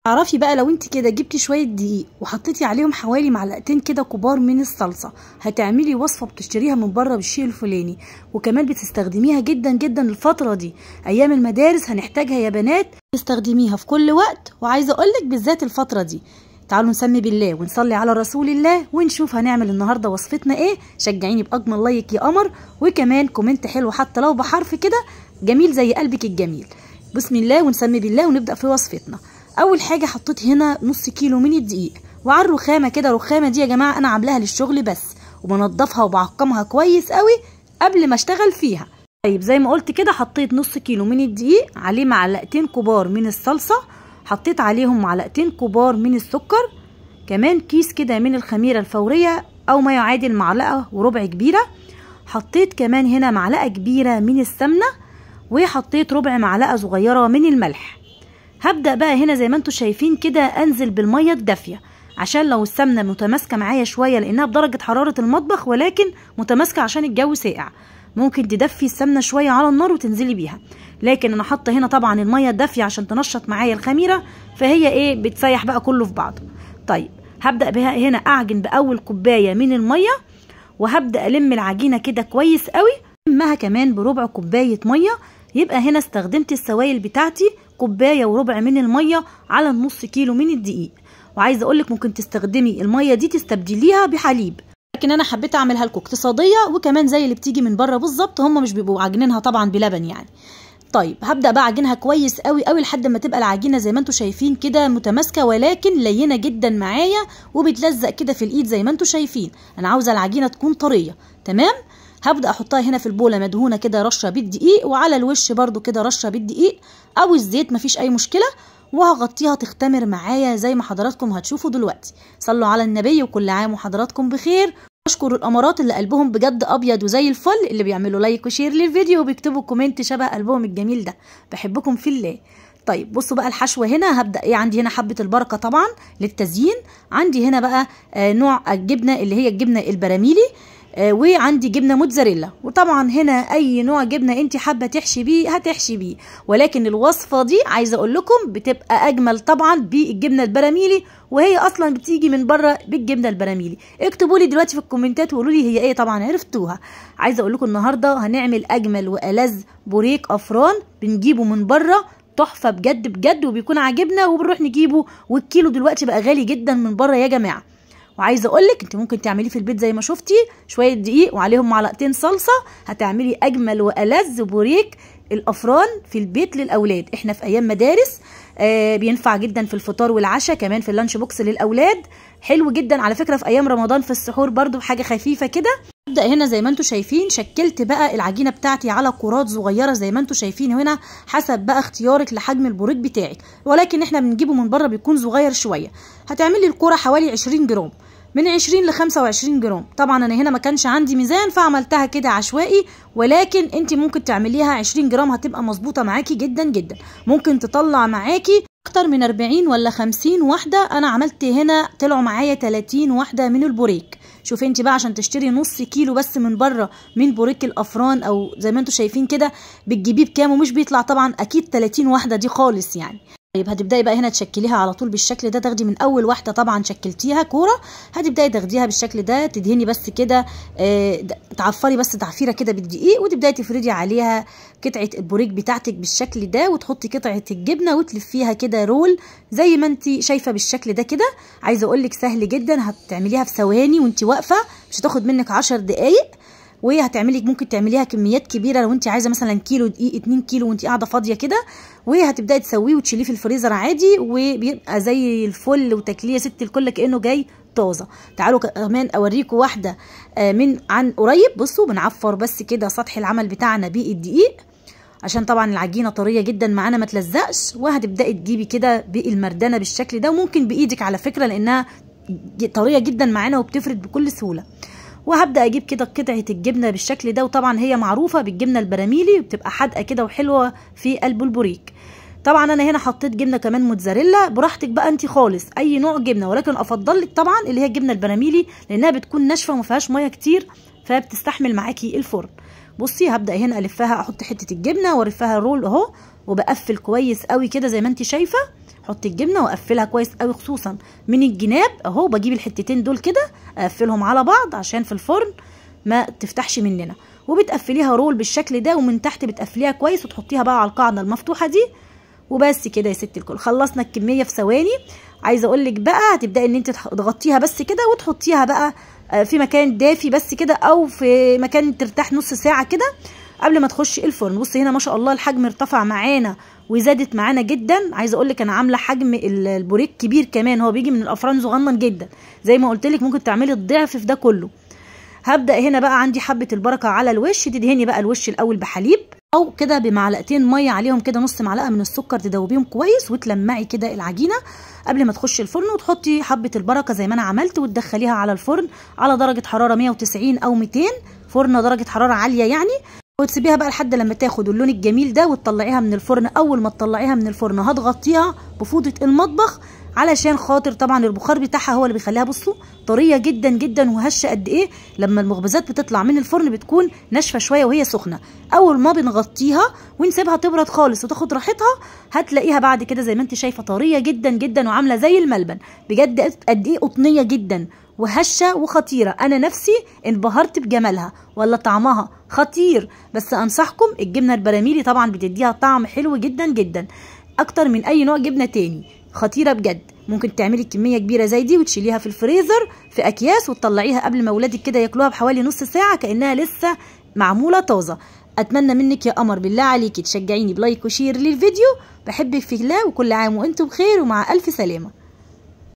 تعرفي بقى لو انت كده جبتي شويه دقيق وحطيتي عليهم حوالي معلقتين كده كبار من الصلصه، هتعملي وصفه بتشتريها من بره بالشيء الفلاني، وكمان بتستخدميها جدا جدا الفتره دي ايام المدارس، هنحتاجها يا بنات تستخدميها في كل وقت. وعايزه اقولك بالذات الفتره دي. تعالوا نسمي بالله ونصلي على رسول الله ونشوف هنعمل النهارده وصفتنا ايه. شجعيني باجمل لايك يا قمر، وكمان كومنت حلو حتى لو بحرف كده جميل زي قلبك الجميل. بسم الله ونسمي بالله ونبدا في وصفتنا. اول حاجه حطيت هنا نص كيلو من الدقيق، وعلى الرخامه كده، الرخامه دي يا جماعه انا عاملاها للشغل بس، وبنضفها وبعقمها كويس قوي قبل ما اشتغل فيها. طيب زي ما قلت كده حطيت نص كيلو من الدقيق، عليه معلقتين كبار من الصلصه، حطيت عليهم معلقتين كبار من السكر، كمان كيس كده من الخميره الفوريه او ما يعادل معلقه وربع كبيره، حطيت كمان هنا معلقه كبيره من السمنه، وحطيت ربع معلقه صغيره من الملح. هبدأ بقى هنا زي ما انتوا شايفين كده انزل بالمية الدافية، عشان لو السمنة متماسكة معايا شوية لانها بدرجة حرارة المطبخ، ولكن متماسكة عشان الجو ساقع، ممكن تدفي السمنة شوية على النار وتنزلي بيها. لكن انا حاطة هنا طبعا المية الدافية عشان تنشط معايا الخميرة، فهي ايه بتسيح بقى كله في بعضه. طيب هبدأ بها هنا اعجن باول كوباية من المية، وهبدأ الم العجينة كده كويس قوي، المها كمان بربع كوباية مية، يبقى هنا استخدمت السوائل بتاعتي كوبايه وربع من الميه على النص كيلو من الدقيق. وعايزه اقولك ممكن تستخدمي الميه دي تستبدليها بحليب، لكن انا حبيت اعملها لكم اقتصاديه وكمان زي اللي بتيجي من بره بالظبط، هم مش بيبقوا عاجنينها طبعا بلبن يعني. طيب هبدا بقى اعجنها كويس قوي قوي لحد ما تبقى العجينه زي ما انتم شايفين كده متماسكه، ولكن لينه جدا معايا وبتلزق كده في الايد زي ما انتم شايفين. انا عاوزه العجينه تكون طريه تمام. هبدا احطها هنا في البوله مدهونه كده رشه بالدقيق، وعلى الوش برده كده رشه بالدقيق او الزيت مفيش اي مشكله، وهغطيها تختمر معايا زي ما حضراتكم هتشوفوا دلوقتي. صلوا على النبي وكل عام وحضراتكم بخير. اشكر الامارات اللي قلبهم بجد ابيض وزي الفل، اللي بيعملوا لايك وشير للفيديو وبيكتبوا كومنت شبه قلبهم الجميل ده، بحبكم في الله. طيب بصوا بقى الحشوه هنا هبدا ايه. عندي هنا حبه البركه طبعا للتزيين، عندي هنا بقى نوع الجبنه اللي هي الجبنه البراميلي، وعندي جبنه موتزاريلا، وطبعا هنا اي نوع جبنه انت حابه تحشي بيه هتحشي بيه، ولكن الوصفه دي عايزه اقول لكم بتبقى اجمل طبعا بالجبنه البراميلي، وهي اصلا بتيجي من بره بالجبنه البراميلي. اكتبوا لي دلوقتي في الكومنتات وقولوا لي هي ايه، طبعا عرفتوها. عايزه اقول لكم النهارده هنعمل اجمل والذ بوريك افران، بنجيبه من بره تحفه بجد بجد وبيكون عاجبنا وبنروح نجيبه، والكيلو دلوقتي بقى غالي جدا من بره يا جماعه. وعايزه اقولك انت ممكن تعمليه في البيت زي ما شفتي، شويه دقيق وعليهم معلقتين صلصه، هتعملي اجمل والذ بوريك الافران في البيت للاولاد. احنا في ايام مدارس بينفع جدا في الفطار والعشاء، كمان في اللانش بوكس للاولاد، حلو جدا على فكره. في ايام رمضان في السحور برضو حاجه خفيفه كده. ابدا هنا زي ما انتم شايفين شكلت بقى العجينه بتاعتي على كرات صغيره زي ما انتم شايفين هنا، حسب بقى اختيارك لحجم البوريك بتاعك، ولكن احنا بنجيبه من بره بيكون صغير شويه. هتعملي الكوره حوالي 20 جرام، من 20 ل 25 جرام. طبعا انا هنا ما كانش عندي ميزان فعملتها كده عشوائي، ولكن انت ممكن تعمليها 20 جرام هتبقى مظبوطه معاكي جدا جدا. ممكن تطلع معاكي اكتر من 40 ولا 50 واحده، انا عملت هنا طلعوا معايا 30 واحده من البوريك. شوفي انت بقى عشان تشتري نص كيلو بس من بره من بوريك الافران او زي ما انتم شايفين كده بتجيبيه بكام، ومش بيطلع طبعا اكيد 30 واحده دي خالص يعني. طيب هتبداي بقى هنا تشكليها على طول بالشكل ده، تاخدي من اول واحده طبعا شكلتيها كوره، هتبداي تاخديها بالشكل ده، تدهني بس كده تعفري بس تعفيره كده بالدقيق، وتبداي تفردي عليها قطعه البوريك بتاعتك بالشكل ده، وتحطي قطعه الجبنه وتلفيها كده رول زي ما انت شايفه بالشكل ده كده. عايزه اقول لك سهل جدا، هتعمليها في ثواني وانت واقفه، مش هتاخد منك 10 دقائق، وهتعملي ممكن تعمليها كميات كبيره لو انت عايزه مثلا كيلو دقيق 2 كيلو وانت قاعده فاضيه كده، وهتبداي تسويه وتشيليه في الفريزر عادي، وبيبقى زي الفل وتاكليه يا ست الكل كانه جاي طازه. تعالوا كمان اوريكم واحده من عن قريب. بصوا بنعفر بس كده سطح العمل بتاعنا بالدقيق عشان طبعا العجينه طريه جدا معانا ما تلزقش، وهتبداي تجيبي كده بالمردانه بالشكل ده، وممكن بايدك على فكره لانها طريه جدا معانا وبتفرد بكل سهوله. وهبدا اجيب كده قطعه الجبنه بالشكل ده، وطبعا هي معروفه بالجبنه البراميلي وبتبقى حادقه كده وحلوه في قلب البوريك. طبعا انا هنا حطيت جبنه كمان موتزاريلا، براحتك بقى انت خالص اي نوع جبنه، ولكن افضل لك طبعا اللي هي الجبنه البراميلي لانها بتكون ناشفه وما فيهاش ميه كتير فبتستحمل معاكي الفرن. بصي هبدا هنا الفها، احط حته الجبنه والفها رول اهو، وبقفل كويس قوي كده زي ما انت شايفه. احط الجبنه واقفلها كويس قوي، خصوصا من الجناب اهو. بجيب الحتتين دول كده اقفلهم على بعض عشان في الفرن ما تفتحش مننا، وبتقفليها رول بالشكل ده، ومن تحت بتقفليها كويس وتحطيها بقى على القاعده المفتوحه دي. وبس كده يا ست الكل، خلصنا الكميه في ثواني. عايزه اقول لك بقى هتبداي ان انت تغطيها بس كده، وتحطيها بقى في مكان دافي بس كده، او في مكان ترتاح نص ساعه كده قبل ما تخش الفرن. بصي هنا ما شاء الله الحجم ارتفع معانا وزادت معانا جدا. عايزه اقول لك انا عامله حجم البوريك كبير كمان، هو بيجي من الافران صغنن جدا زي ما قلت لك، ممكن تعملي الضعف في ده كله. هبدا هنا بقى عندي حبه البركه على الوش. تدهني بقى الوش الاول بحليب او كده بمعلقتين ميه عليهم كده نص معلقه من السكر، تدوبيهم كويس وتلمعي كده العجينه قبل ما تخشي الفرن، وتحطي حبه البركه زي ما انا عملت وتدخليها على الفرن على درجه حراره 190 او 200، فرن درجه حراره عاليه يعني. وتسيبيها بقى لحد لما تاخد اللون الجميل ده وتطلعيها من الفرن. اول ما تطلعيها من الفرن هتغطيها بفوطه المطبخ علشان خاطر طبعا البخار بتاعها هو اللي بيخليها بصوا طريه جدا جدا وهشه قد ايه. لما المخبزات بتطلع من الفرن بتكون ناشفه شويه وهي سخنه. اول ما بنغطيها ونسيبها تبرد خالص وتاخد راحتها هتلاقيها بعد كده زي ما انت شايفه طريه جدا جدا وعامله زي الملبن بجد. قد ايه قطنيه جدا وهشه وخطيره. انا نفسي انبهرت بجمالها، ولا طعمها خطير. بس انصحكم الجبنه البراميلي طبعا بتديها طعم حلو جدا جدا اكتر من اي نوع جبنه تاني، خطيره بجد. ممكن تعملي كميه كبيره زي دي وتشيليها في الفريزر في اكياس وتطلعيها قبل ما اولادك كده ياكلوها بحوالي نص ساعه كانها لسه معموله طازه. اتمنى منك يا قمر بالله عليكي تشجعيني بلايك وشير للفيديو. بحبك في الله، وكل عام وانتم بخير ومع الف سلامه.